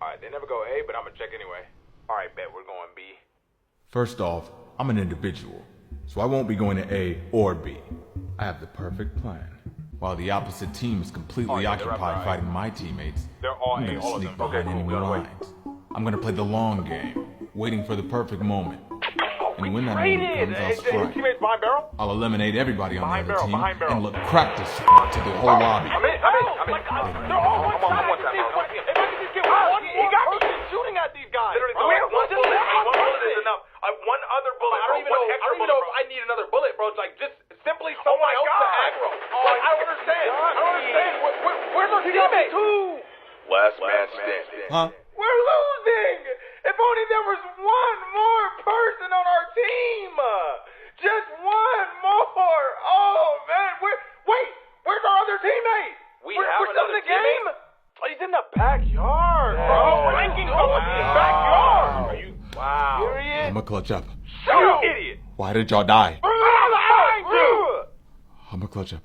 Alright, they never go A, but I'm gonna check anyway. Alright, bet we're going B. First off, I'm an individual, so I won't be going to A or B. I have the perfect plan. While the opposite team is completely occupied fighting my teammates, They're all I'm A, gonna all of sneak them. Okay, behind cool, enemy we gotta wait. lines. I'm gonna play the long game, waiting for the perfect moment. And when that moment comes, I'll strike. Teammates behind barrel? I'll eliminate everybody on the other team behind barrel. and look practice to the whole lobby. I'm in. They're all one time. If I could just get one more person shooting at these guys. Literally, one bullet is enough. One other bullet. I don't even know if I need another bullet, bro. It's like just simply someone else to aggro. Like, I don't understand. Where's our teammate? Last man standing. Huh? We're losing. If only there was one more person on our team. Just one more. Oh man. Where's our other teammate? We're still in the game. Oh, he's in the backyard, bro. Ranking someone in the backyard. Are you? Wow. Serious? I'ma clutch up. You idiot. Why did y'all die? We're behind you. I'ma clutch up.